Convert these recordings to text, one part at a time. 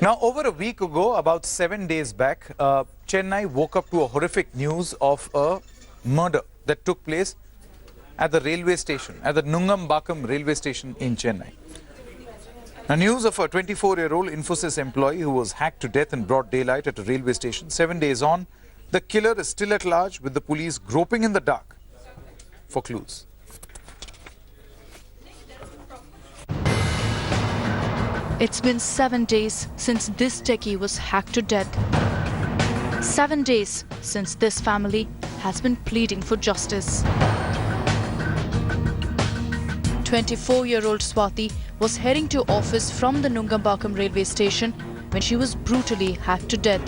Now, over a week ago, about 7 days back, Chennai woke up to a horrific news of a murder that took place at the railway station, at the Nungambakam railway station in Chennai. Now, news of a 24-year-old Infosys employee who was hacked to death in broad daylight at a railway station. 7 days on, the killer is still at large, with the police groping in the dark for clues. It's been 7 days since this techie was hacked to death. 7 days since this family has been pleading for justice. 24-year-old Swathi was heading to office from the Nungambakam railway station when she was brutally hacked to death.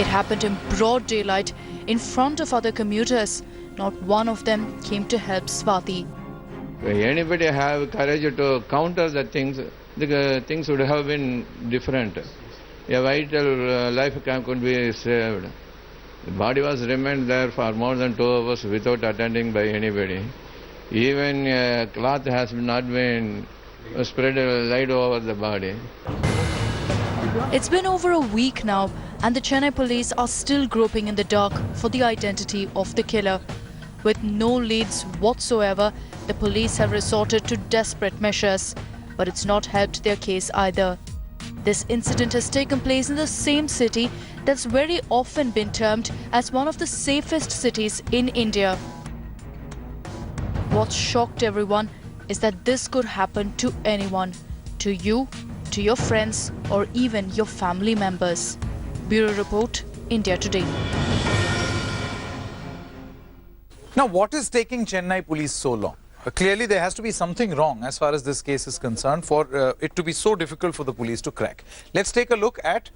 It happened in broad daylight in front of other commuters. Not one of them came to help Swathi. If anybody have courage to counter the things would have been different. A vital life could be saved. The body was remained there for more than 2 hours without attending by anybody. Even a cloth has not been spread light over the body. It's been over a week now, and the Chennai police are still groping in the dark for the identity of the killer. With no leads whatsoever, the police have resorted to desperate measures, but it's not helped their case either. This incident has taken place in the same city that's very often been termed as one of the safest cities in India. What shocked everyone is that this could happen to anyone, to you, to your friends, or even your family members. Bureau Report, India Today. Now, what is taking Chennai police so long? Clearly, there has to be something wrong as far as this case is concerned for it to be so difficult for the police to crack. Let's take a look at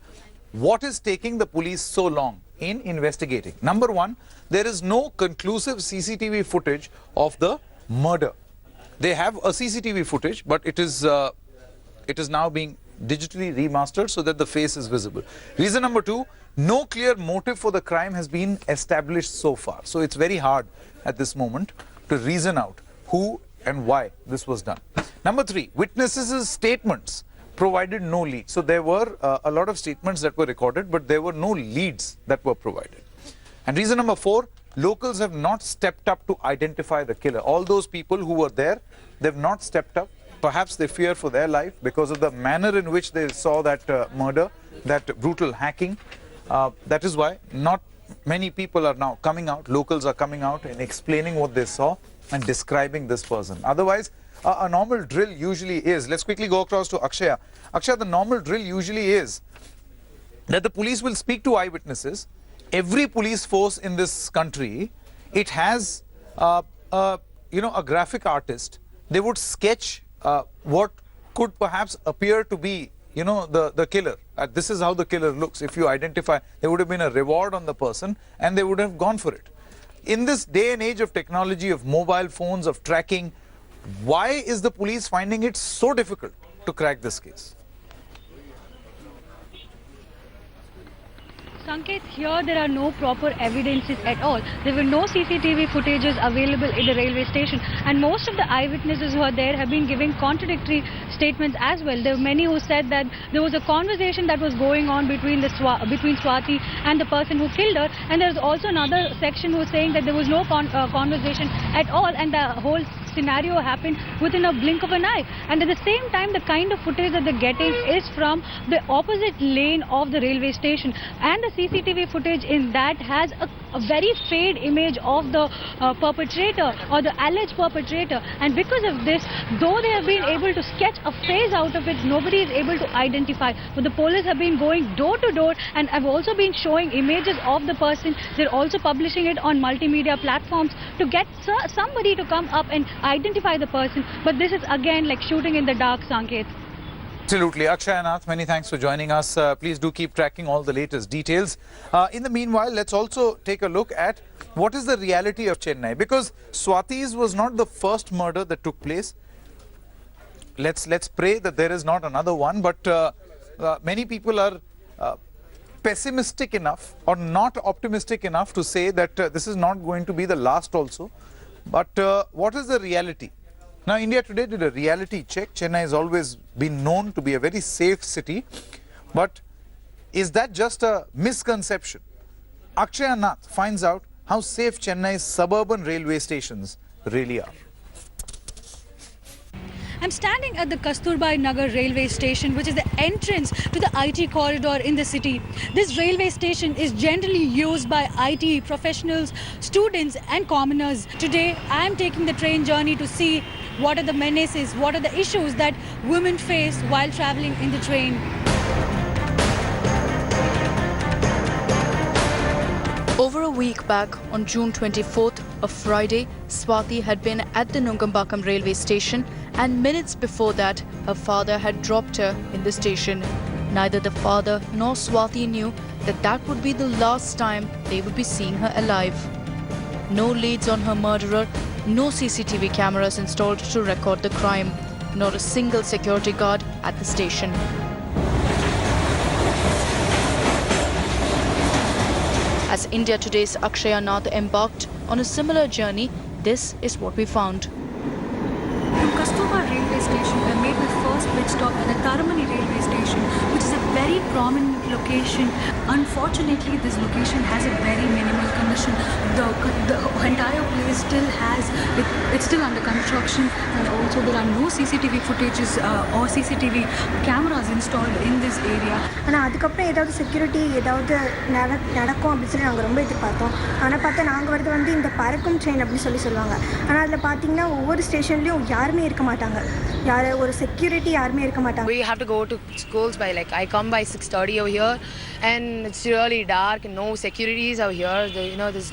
what is taking the police so long in investigating. Number one, there is no conclusive CCTV footage of the murder. They have a CCTV footage, but it is now being digitally remastered so that the face is visible. Reason number two, no clear motive for the crime has been established so far. So it's very hard at this moment to reason out who and why this was done. Number three, witnesses' statements provided no lead. So there were a lot of statements that were recorded, but there were no leads that were provided. And reason number four, locals have not stepped up to identify the killer. All those people who were there, they've not stepped up. Perhaps they fear for their life because of the manner in which they saw that murder, that brutal hacking. That is why not many people are now coming out, locals are coming out and explaining what they saw and describing this person. Otherwise, a normal drill usually is, let's quickly go across to Akshaya. Akshaya, the normal drill usually is that the police will speak to eyewitnesses. Every police force in this country, it has a graphic artist. They would sketch what could perhaps appear to be, the killer. This is how the killer looks. If you identify, there would have been a reward on the person and they would have gone for it. In this day and age of technology, of mobile phones, of tracking, why is the police finding it so difficult to crack this case? Sanket, here there are no proper evidences at all. There were no CCTV footages available in the railway station, and most of the eyewitnesses who are there have been giving contradictory statements as well. There were many who said that there was a conversation that was going on between Swathi and the person who killed her, and there's also another section who's saying that there was no conversation at all, and the whole scenario happened within a blink of an eye. And at the same time, the kind of footage that they're getting is from the opposite lane of the railway station, and the CCTV footage in that has a very fade image of the perpetrator or the alleged perpetrator. And because of this, though they have been able to sketch a face out of it, nobody is able to identify. But the police have been going door to door and have also been showing images of the person. They're also publishing it on multimedia platforms to get somebody to come up and identify the person. But this is again like shooting in the dark, Sanket. Absolutely. Akshay Nath, many thanks for joining us. Please do keep tracking all the latest details. In the meanwhile, let's also take a look at what is the reality of Chennai. Because Swathi's was not the first murder that took place. Let's pray that there is not another one. But many people are pessimistic enough or not optimistic enough to say that this is not going to be the last also. But what is the reality? Now, India Today did a reality check. Chennai has always been known to be a very safe city. But is that just a misconception? Akshaya Nath finds out how safe Chennai's suburban railway stations really are. I'm standing at the Kasturbai Nagar railway station, which is the entrance to the IT corridor in the city. This railway station is generally used by IT professionals, students and commoners. Today, I am taking the train journey to see what are the menaces, what are the issues that women face while traveling in the train. Over a week back, on June 24th, a Friday, Swathi had been at the Nungambakam railway station, and minutes before that, her father had dropped her in the station. Neither the father nor Swathi knew that that would be the last time they would be seeing her alive. No leads on her murderer, no CCTV cameras installed to record the crime, nor a single security guard at the station. As India Today's Akshaya Nath embarked on a similar journey, this is what we found. From Kasturba railway station, I made my first pit stop at the Taramani railway station, which is a very prominent location. Unfortunately, this location has a very minimal condition. The entire place still has, it's still under construction, and also there are no CCTV footages or CCTV cameras installed in this area. ஆனால் அதுக்கப்புறம் ஏதாவது security ஏதாவது நடக்கும் அப்படின்னு சொல்லி நாங்கள் ரொம்ப எதிர்பார்த்தோம். ஆனால் பார்த்தா நாங்கள் வரது இந்த பறக்கும் ட்ரெயின் அப்படின்னு சொல்லுவாங்க. ஆனால் அதில் பார்த்தீங்கன்னா ஒவ்வொரு ஸ்டேஷன்லேயும் யாருமே இருக்க மாட்டாங்க. ஒரு செக்யூரிட்டி யாருமே இருக்க மாட்டாங்க. We have to go to schools by I come by 6:30 over here, and it's really dark and no securities over here. There's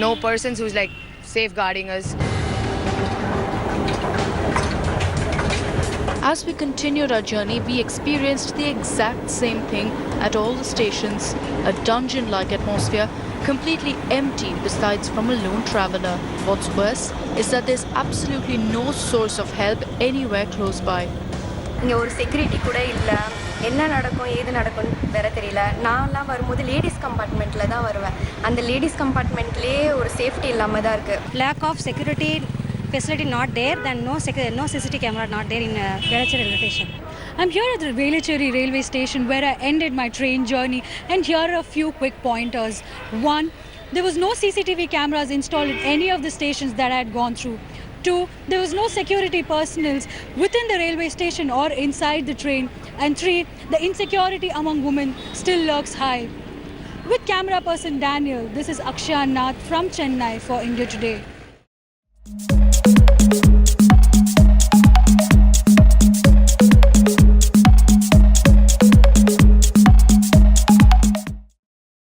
no persons who's safeguarding us. As we continued our journey, we experienced the exact same thing at all the stations, a dungeon-like atmosphere, completely empty besides from a lone traveller. What's worse is that there's absolutely no source of help anywhere close by. இங்கே ஒரு security கூட இல்லை. என்ன நடக்கும் ஏது நடக்கும்னு வேற தெரியல. நான்லாம் வரும்போது லேடிஸ் கம்பார்ட்மெண்ட்டில் தான் வருவேன். அந்த லேடிஸ் கம்பார்ட்மெண்ட்லேயே ஒரு சேஃப்டி இல்லாமல் தான் இருக்குது. Lack of security facility not there, then no CCTV camera not there in Velacheri railway station. I'm here at the Velacheri railway station where I ended my train journey, and here are a few quick pointers. One, there was no CCTV cameras installed at any of the stations that I had gone through. Two, there was no security personnel within the railway station or inside the train. And three, the insecurity among women still lurks high. With camera person Daniel, this is Akshaya Nath from Chennai for India Today.